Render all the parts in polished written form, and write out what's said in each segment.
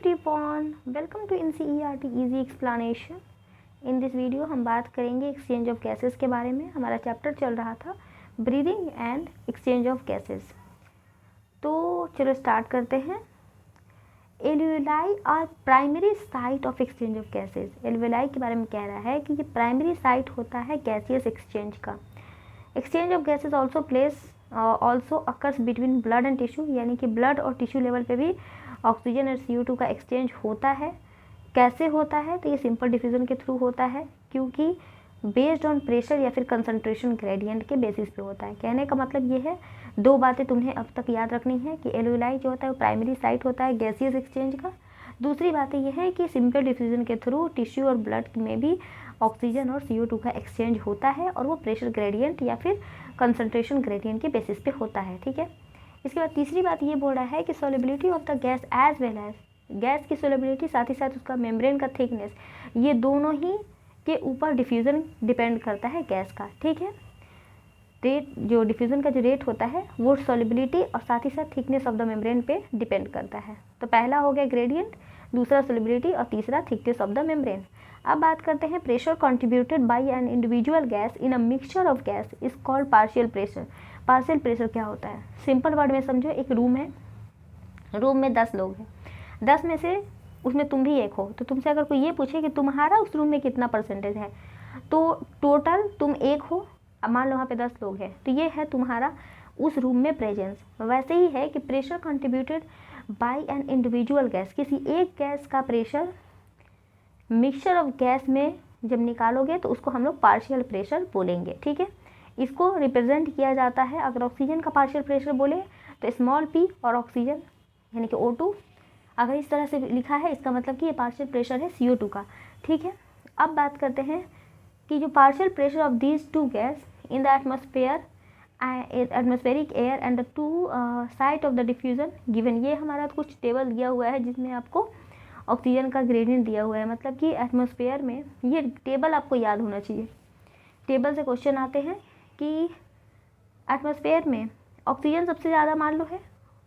everyone, welcome to NCERT Easy Explanation। In this video हम बात करेंगे एक्सचेंज ऑफ गैसेस के बारे में। हमारा चैप्टर चल रहा था breathing and exchange of gases. तो चलो स्टार्ट करते हैं। Alveoli are primary site of exchange of gases. Alveoli के बारे में कह रहा है कि ये प्राइमरी साइट होता है गैसियस एक्सचेंज का। Exchange of gases also occurs between blood and tissue, यानी कि ब्लड और टिश्यू लेवल पे भी ऑक्सीजन और CO2 का एक्सचेंज होता है। कैसे होता है? तो ये सिंपल डिफ्यूज़न के थ्रू होता है, क्योंकि बेस्ड ऑन प्रेशर या फिर कंसंट्रेशन ग्रेडियंट के बेसिस पे होता है। कहने का मतलब ये है, दो बातें तुम्हें अब तक याद रखनी है कि एल्वियोलाई जो होता है वो प्राइमरी साइट होता है गैसियस एक्सचेंज का। दूसरी बात ये है कि सिंपल डिफ्यूज़न के थ्रू टिश्यू और ब्लड में भी ऑक्सीजन और CO2 का एक्सचेंज होता है, और वो प्रेशर ग्रेडियंट या फिर कंसंट्रेशन ग्रेडियंट के बेसिस पे होता है। ठीक है। इसके बाद तीसरी बात ये बोल रहा है कि solubility of the gas as well as, gas की सोलिबिलिटी साथ ही साथ उसका मेम्ब्रेन का थिकनेस, ये दोनों ही के ऊपर डिफ्यूज़न डिपेंड करता है गैस का। ठीक है। रेट, जो डिफ्यूज़न का जो रेट होता है वो सोलिबिलिटी और साथ ही साथ थिकनेस ऑफ द मेम्ब्रेन पे डिपेंड करता है। तो पहला हो गया ग्रेडियंट, दूसरा सोलिबिलिटी और तीसरा थिकनेस ऑफ द मेम्ब्रेन। अब बात करते हैं pressure contributed bye an individual gas in a mixture of gas is called partial pressure. Partial pressure क्या होता है? सिंपल वर्ड में समझो, एक रूम है, रूम में 10 लोग हैं, 10 में से उसमें तुम भी एक हो, तो तुमसे अगर कोई ये पूछे कि तुम्हारा उस रूम में कितना परसेंटेज है, तो टोटल तुम एक हो। अब मान लो वहाँ पे 10 लोग हैं, तो ये है तुम्हारा उस रूम में प्रेजेंस। वैसे ही है कि pressure contributed bye an individual gas, किसी एक गैस का प्रेशर मिक्सचर ऑफ गैस में जब निकालोगे तो उसको हम लोग पार्शियल प्रेशर बोलेंगे। ठीक है। इसको रिप्रेजेंट किया जाता है, अगर ऑक्सीजन का पार्शियल प्रेशर बोले तो स्मॉल p और ऑक्सीजन यानी कि O2, अगर इस तरह से लिखा है इसका मतलब कि ये पार्शियल प्रेशर है CO2 का। ठीक है। अब बात करते हैं कि जो partial pressure of these two gas in the atmospheric air and the two site of the diffusion given, ये हमारा कुछ टेबल दिया हुआ है जिसमें आपको ऑक्सीजन का ग्रेडियंट दिया हुआ है। मतलब कि एटमॉस्फेयर में, ये टेबल आपको याद होना चाहिए, टेबल से क्वेश्चन आते हैं कि एटमॉस्फेयर में ऑक्सीजन सबसे ज़्यादा मान लो है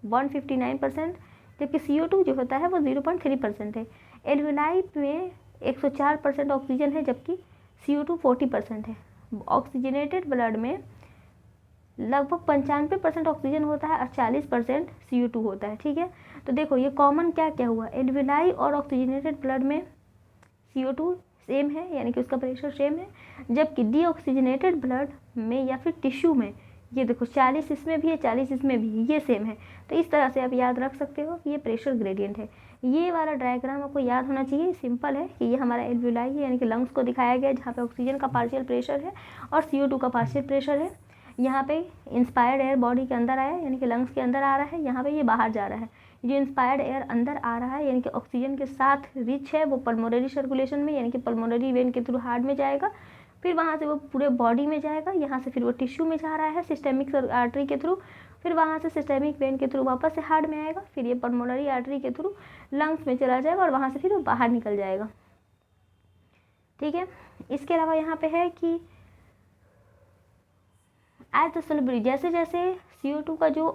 159%, जबकि CO2 जो होता है वो 0.3% है। एल्वियोलाई में 104% ऑक्सीजन है, जबकि CO2 40% है। ऑक्सीजनेटेड ब्लड में लगभग 95% ऑक्सीजन होता है और 40% CO2 होता है। ठीक है। तो देखो ये कॉमन क्या क्या हुआ, एल्वियोलाई और ऑक्सीजनेटेड ब्लड में CO2 सेम है, यानी कि उसका प्रेशर सेम है, जबकि डीऑक्सीजनेटेड ब्लड में या फिर टिश्यू में ये देखो 40 इसमें भी है, 40 इसमें भी, ये सेम है। तो इस तरह से आप याद रख सकते हो कि ये प्रेशर ग्रेडियंट है। ये वाला डायग्राम आपको याद होना चाहिए। सिंपल है कि ये हमारा एल्वियोलाई है, यानी कि लंग्स को दिखाया गया, जहाँ पे ऑक्सीजन का पार्शियल प्रेशर है और CO2 का पार्शियल प्रेशर है। यहाँ पे इंस्पायर्ड एयर बॉडी के अंदर आया, यानी कि लंग्स के अंदर आ रहा है, यहाँ पे ये बाहर जा रहा है। जो इंस्पायर्ड एयर अंदर आ रहा है यानी कि ऑक्सीजन के साथ रिच है, वो पल्मोनरी सर्कुलेशन में, यानी कि पल्मोनरी वेन के थ्रू हार्ट में जाएगा, फिर वहाँ से वो पूरे बॉडी में जाएगा, यहाँ से फिर वो टिश्यू में जा रहा है सिस्टेमिक आर्टरी के थ्रू, फिर वहाँ से सिस्टेमिक वेन के थ्रू वापस से हार्ट में आएगा, फिर ये पल्मोनरी आर्टरी के थ्रू लंग्स में चला जाएगा और वहाँ से फिर वो बाहर निकल जाएगा। ठीक है। इसके अलावा यहाँ पे है कि एज द सोलिबिलिटी, जैसे जैसे CO2 का जो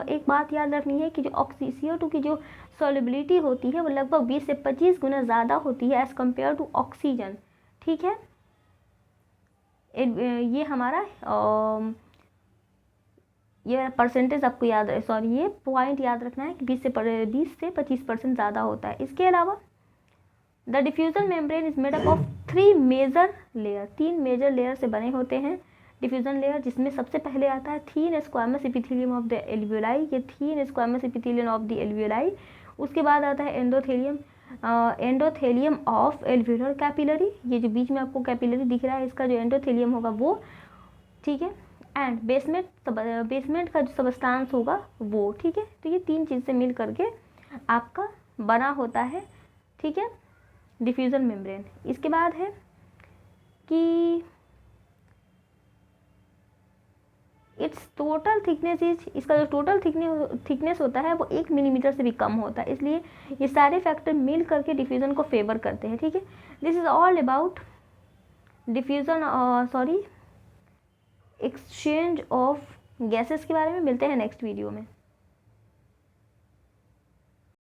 एक बात याद रखनी है कि जो CO2 की जो सोलिबिलिटी होती है वो लगभग 20 से 25 गुना ज़्यादा होती है एज़ कम्पेयर टू ऑक्सीजन। ठीक है। ये हमारा ये परसेंटेज आपको याद, सॉरी ये पॉइंट याद रखना है कि 20 से 25% ज़्यादा होता है। इसके अलावा the diffusion membrane is made up of 3 major layer, 3 major layer से बने होते हैं डिफ्यूजन लेयर, जिसमें सबसे पहले आता है thin squamous epithelium of the alveoli, ये thin squamous epithelium of the alveoli. उसके बाद आता है एंडोथेलियम ऑफ एल्वियोलर कैपिलरी, ये जो बीच में आपको कैपिलरी दिख रहा है इसका जो एंडोथेलियम होगा वो। ठीक है। एंड बेसमेंट का जो सबस्टांस होगा वो। ठीक है। तो ये 3 चीज़ से मिल करके आपका बना होता है। ठीक है, डिफ्यूजन मेम्ब्रेन। इसके बाद है कि इट्स टोटल थिकनेस इज, इसका जो टोटल थिकनेस होता है वो 1 मिलीमीटर से भी कम होता है, इसलिए ये सारे फैक्टर मिल करके डिफ्यूज़न को फेवर करते हैं। ठीक है। This is all about diffusion exchange of gases के बारे में। मिलते हैं नेक्स्ट वीडियो में।